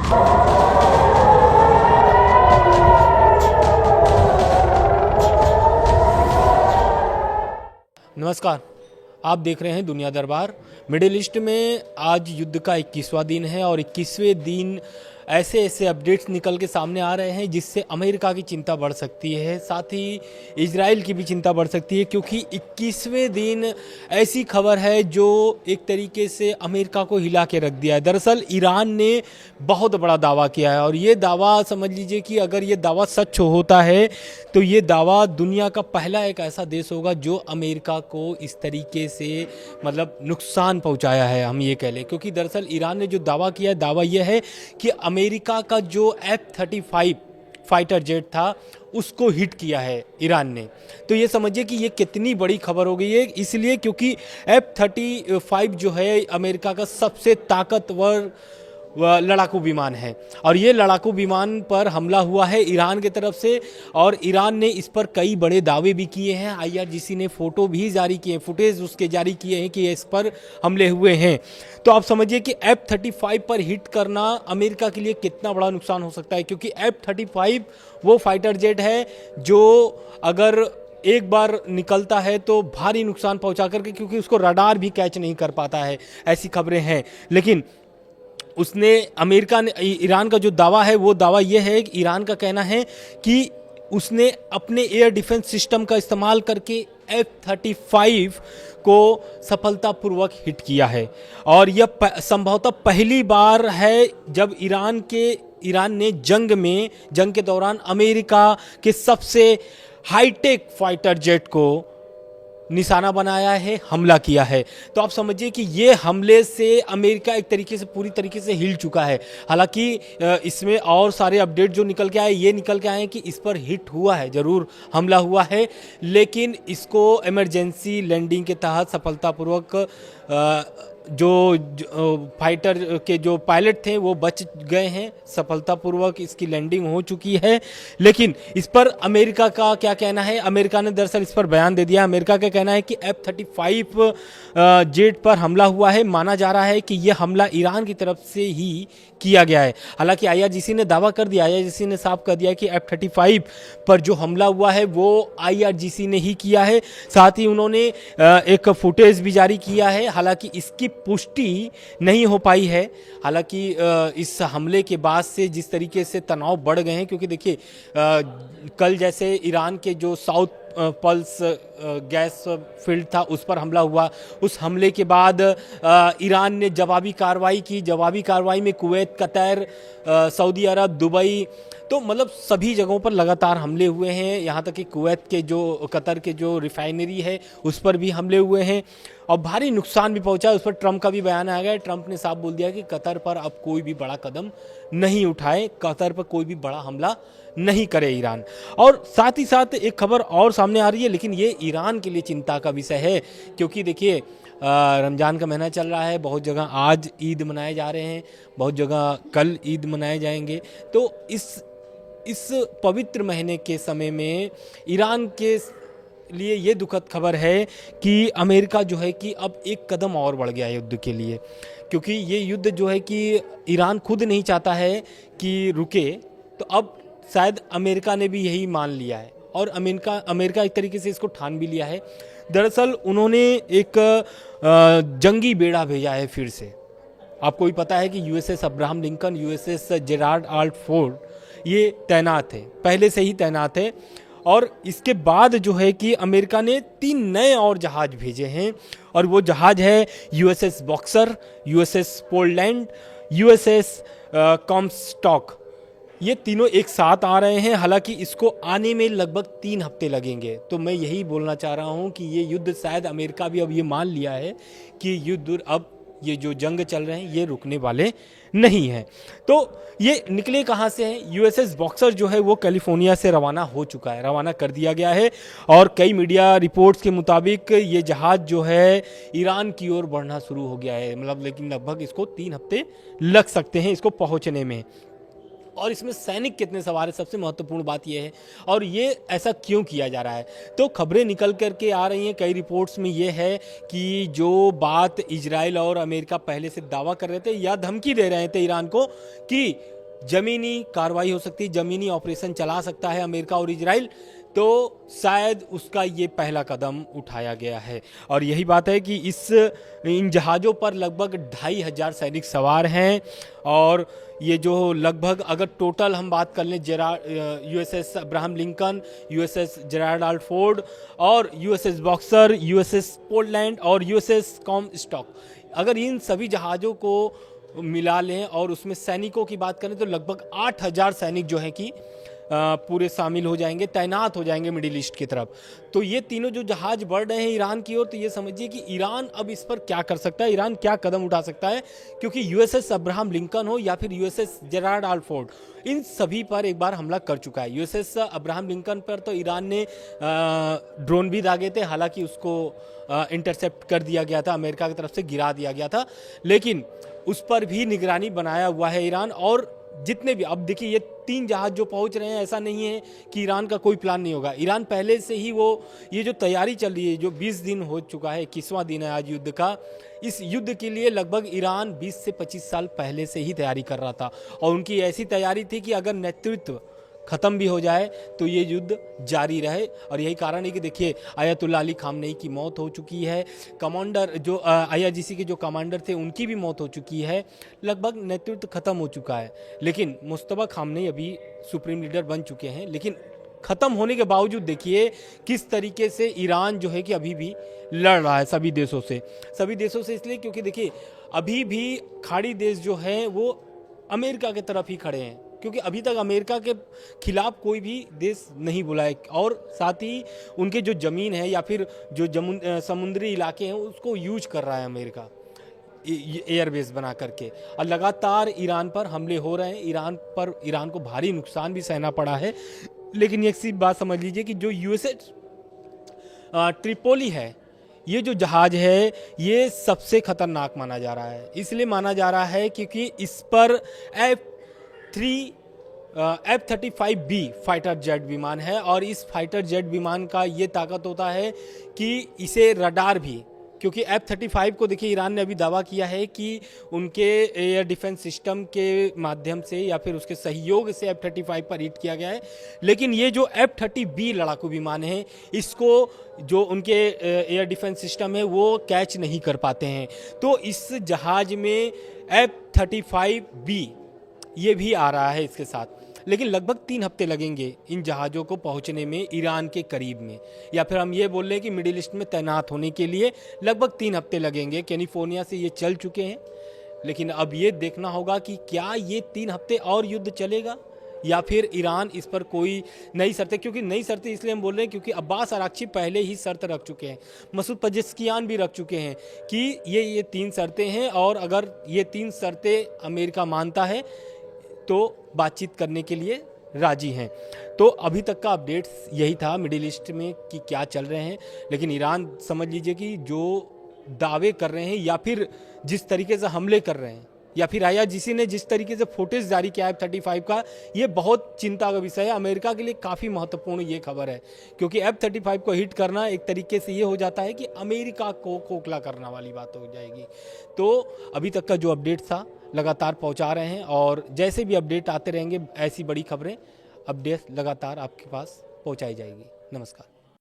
नमस्कार, आप देख रहे हैं दुनिया दरबार। मिडिल ईस्ट में आज युद्ध का 21वां दिन है और 21वें दिन ऐसे ऐसे अपडेट्स निकल के सामने आ रहे हैं जिससे अमेरिका की चिंता बढ़ सकती है, साथ ही इजराइल की भी चिंता बढ़ सकती है, क्योंकि 21वें दिन ऐसी खबर है जो एक तरीके से अमेरिका को हिला के रख दिया है। दरअसल ईरान ने बहुत बड़ा दावा किया है और ये दावा समझ लीजिए कि अगर ये दावा सच होता है तो ये दावा दुनिया का पहला एक ऐसा देश होगा जो अमेरिका को इस तरीके से मतलब नुकसान पहुंचाया है, हम ये कह लें। क्योंकि दरअसल ईरान ने जो दावा किया है, दावा यह है कि अमेरिका का जो F-35 फाइटर जेट था उसको हिट किया है ईरान ने। तो ये समझिए कि ये कितनी बड़ी खबर हो गई है, इसलिए क्योंकि F-35 जो है अमेरिका का सबसे ताकतवर लड़ाकू विमान है और ये लड़ाकू विमान पर हमला हुआ है ईरान की तरफ से और ईरान ने इस पर कई बड़े दावे भी किए हैं। IRGC ने फोटो भी जारी किए, फुटेज उसके जारी किए हैं कि इस पर हमले हुए हैं। तो आप समझिए कि F-35 पर हिट करना अमेरिका के लिए कितना बड़ा नुकसान हो सकता है, क्योंकि F-35 वो फाइटर जेट है जो अगर एक बार निकलता है तो भारी नुकसान पहुंचा करके, क्योंकि उसको रडार भी कैच नहीं कर पाता है, ऐसी खबरें हैं। लेकिन उसने अमेरिका ने, ईरान का जो दावा है वो दावा ये है कि ईरान का कहना है कि उसने अपने एयर डिफेंस सिस्टम का इस्तेमाल करके F-35 को सफलतापूर्वक हिट किया है और यह संभवतः पहली बार है जब ईरान ने जंग के दौरान अमेरिका के सबसे हाईटेक फाइटर जेट को निशाना बनाया है, हमला किया है। तो आप समझिए कि ये हमले से अमेरिका एक तरीके से पूरी तरीके से हिल चुका है। हालांकि इसमें और सारे अपडेट जो निकल के आए, ये निकल के आए कि इस पर हिट हुआ है, ज़रूर हमला हुआ है, लेकिन इसको इमरजेंसी लैंडिंग के तहत सफलतापूर्वक जो फाइटर के जो पायलट थे वो बच गए हैं, सफलतापूर्वक इसकी लैंडिंग हो चुकी है। लेकिन इस पर अमेरिका का क्या कहना है? अमेरिका ने दरअसल इस पर बयान दे दिया। अमेरिका का कहना है कि F-35 जेट पर हमला हुआ है। माना जा रहा है कि यह हमला ईरान की तरफ से ही किया गया है। हालांकि IRGC ने दावा कर दिया, IRGC ने साफ कर दिया कि F-35 पर जो हमला हुआ है वो IRGC ने ही किया है। साथ ही उन्होंने एक फुटेज भी जारी किया है, हालांकि इसकी पुष्टि नहीं हो पाई है। हालांकि इस हमले के बाद से जिस तरीके से तनाव बढ़ गए हैं, क्योंकि देखिए कल जैसे ईरान के जो साउथ पल्स गैस फील्ड था उस पर हमला हुआ, उस हमले के बाद ईरान ने जवाबी कार्रवाई की। जवाबी कार्रवाई में कुवैत, कतर, सऊदी अरब, दुबई, तो मतलब सभी जगहों पर लगातार हमले हुए हैं। यहाँ तक कि कुवैत के जो, कतर के जो रिफाइनरी है उस पर भी हमले हुए हैं और भारी नुकसान भी पहुंचा है। उस पर ट्रंप का भी बयान आ गया। ट्रंप ने साफ बोल दिया कि कतर पर अब कोई भी बड़ा कदम नहीं उठाए, कतर पर कोई भी बड़ा हमला नहीं करे ईरान। और साथ ही साथ एक खबर और सामने आ रही है, लेकिन ये ईरान के लिए चिंता का विषय है, क्योंकि देखिए रमज़ान का महीना चल रहा है, बहुत जगह आज ईद मनाए जा रहे हैं, बहुत जगह कल ईद मनाए जाएंगे। तो इस पवित्र महीने के समय में ईरान के लिए ये दुखद खबर है कि अमेरिका जो है कि अब एक कदम और बढ़ गया है युद्ध के लिए, क्योंकि ये युद्ध जो है कि ईरान खुद नहीं चाहता है कि रुके, तो अब शायद अमेरिका ने भी यही मान लिया है और अमेरिका एक तरीके से इसको ठान भी लिया है। दरअसल उन्होंने एक जंगी बेड़ा भेजा है फिर से। आपको भी पता है कि USS Abraham Lincoln, USS Gerald R Ford ये तैनात है, पहले से ही तैनात है। और इसके बाद जो है कि अमेरिका ने 3 नए और जहाज भेजे हैं और वो जहाज है USS boxer, USS Poland, USS कॉमस्टॉक। ये तीनों एक साथ आ रहे हैं। हालांकि इसको आने में लगभग 3 हफ्ते लगेंगे। तो मैं यही बोलना चाह रहा हूँ कि ये युद्ध शायद अमेरिका भी अब ये मान लिया है कि युद्ध, अब ये जो जंग चल रहे हैं ये रुकने वाले नहीं हैं। तो ये निकले कहाँ से हैं? USS बॉक्सर जो है वो कैलिफोर्निया से रवाना हो चुका है, रवाना कर दिया गया है और कई मीडिया रिपोर्ट्स के मुताबिक ये जहाज़ जो है ईरान की ओर बढ़ना शुरू हो गया है। मतलब लेकिन लगभग इसको 3 हफ्ते लग सकते हैं इसको पहुँचने में। और इसमें सैनिक कितने सवार है, सबसे महत्वपूर्ण बात यह है। और ये ऐसा क्यों किया जा रहा है? तो खबरें निकल करके आ रही हैं, कई रिपोर्ट्स में ये है कि जो बात इजराइल और अमेरिका पहले से दावा कर रहे थे या धमकी दे रहे थे ईरान को कि जमीनी कार्रवाई हो सकती है, जमीनी ऑपरेशन चला सकता है अमेरिका और इजराइल, तो शायद उसका ये पहला कदम उठाया गया है। और यही बात है कि इन जहाज़ों पर लगभग 2500 सैनिक सवार हैं। और ये जो लगभग अगर टोटल हम बात कर लें, USS Abraham Lincoln, USS Gerald R Ford और यूएसएस बॉक्सर, यूएसएस पोर्टलैंड और यूएसएस कॉमस्टॉक, अगर इन सभी जहाज़ों को मिला लें और उसमें सैनिकों की बात करें तो लगभग 8000 सैनिक जो हैं कि पूरे शामिल हो जाएंगे, तैनात हो जाएंगे मिडिल ईस्ट की तरफ। तो ये तीनों जो जहाज बढ़ रहे हैं ईरान की ओर, तो ये समझिए कि ईरान अब इस पर क्या कर सकता है, ईरान क्या कदम उठा सकता है, क्योंकि यूएसएस अब्राहम लिंकन हो या फिर यूएसएस जेराल्ड आर फोर्ड, इन सभी पर एक बार हमला कर चुका है। यूएसएस अब्राहम लिंकन पर तो ईरान ने ड्रोन भी दागे थे, हालांकि उसको इंटरसेप्ट कर दिया गया था, अमेरिका की तरफ से गिरा दिया गया था, लेकिन उस पर भी निगरानी बनाया हुआ है ईरान। और जितने भी, अब देखिए ये 3 जहाज जो पहुंच रहे हैं, ऐसा नहीं है कि ईरान का कोई प्लान नहीं होगा। ईरान पहले से ही ये जो तैयारी चल रही है, जो 20 दिन हो चुका है, 21वां दिन है आज युद्ध का, इस युद्ध के लिए लगभग ईरान 20 से 25 साल पहले से ही तैयारी कर रहा था। और उनकी ऐसी तैयारी थी कि अगर नेतृत्व ख़त्म भी हो जाए तो ये युद्ध जारी रहे। और यही कारण है कि देखिए आयतुल्लाह अली खामनेई की मौत हो चुकी है, कमांडर जो IRGC के जो कमांडर थे उनकी भी मौत हो चुकी है, लगभग नेतृत्व ख़त्म हो चुका है। लेकिन मुस्तफा खामनेई अभी सुप्रीम लीडर बन चुके हैं, लेकिन ख़त्म होने के बावजूद देखिए किस तरीके से ईरान जो है कि अभी भी लड़ रहा है सभी देशों से इसलिए क्योंकि देखिए अभी भी खाड़ी देश जो हैं वो अमेरिका की तरफ ही खड़े हैं, क्योंकि अभी तक अमेरिका के खिलाफ कोई भी देश नहीं बोला है। और साथ ही उनके जो ज़मीन है या फिर जो समुद्री इलाके हैं उसको यूज कर रहा है अमेरिका एयरबेस बना करके। और लगातार ईरान पर हमले हो रहे हैं, ईरान को भारी नुकसान भी सहना पड़ा है। लेकिन एक सी बात समझ लीजिए कि जो यूएसएस ट्रिपोली है, ये जो जहाज़ है ये सबसे ख़तरनाक माना जा रहा है। इसलिए माना जा रहा है क्योंकि इस पर F-35B फाइटर जेट विमान है। और इस फाइटर जेट विमान का ये ताकत होता है कि इसे रडार भी, क्योंकि F-35 को देखिए ईरान ने अभी दावा किया है कि उनके एयर डिफेंस सिस्टम के माध्यम से या फिर उसके सहयोग से F-35 पर हिट किया गया है। लेकिन ये जो F-30B लड़ाकू विमान है, इसको जो उनके एयर डिफेंस सिस्टम है वो कैच नहीं कर पाते हैं। तो इस जहाज़ में F-35B ये भी आ रहा है इसके साथ। लेकिन लगभग 3 हफ्ते लगेंगे इन जहाज़ों को पहुंचने में ईरान के करीब में, या फिर हम ये बोल रहे हैं कि मिडिल ईस्ट में तैनात होने के लिए लगभग 3 हफ्ते लगेंगे। कैलिफोर्निया से ये चल चुके हैं, लेकिन अब ये देखना होगा कि क्या ये 3 हफ्ते और युद्ध चलेगा या फिर ईरान इस पर कोई नई शर्तें, क्योंकि नई शर्तें इसलिए हम बोल रहे हैं क्योंकि अब्बास अराक्ची पहले ही शर्त रख चुके हैं, मसूद पजेश्कियान भी रख चुके हैं कि ये 3 शर्तें हैं, और अगर ये 3 शर्तें अमेरिका मानता है तो बातचीत करने के लिए राजी हैं। तो अभी तक का अपडेट्स यही था मिडिल ईस्ट में कि क्या चल रहे हैं। लेकिन ईरान समझ लीजिए कि जो दावे कर रहे हैं या फिर जिस तरीके से हमले कर रहे हैं या फिर IRGC ने जिस तरीके से फुटेज जारी किया है F-35 का, ये बहुत चिंता का विषय है। अमेरिका के लिए काफ़ी महत्वपूर्ण ये खबर है, क्योंकि F-35 को हिट करना एक तरीके से ये हो जाता है कि अमेरिका को खोखला करने वाली बात हो जाएगी। तो अभी तक का जो अपडेट था लगातार पहुंचा रहे हैं, और जैसे भी अपडेट आते रहेंगे ऐसी बड़ी खबरें अपडेट लगातार आपके पास पहुंचाई जाएगी। नमस्कार।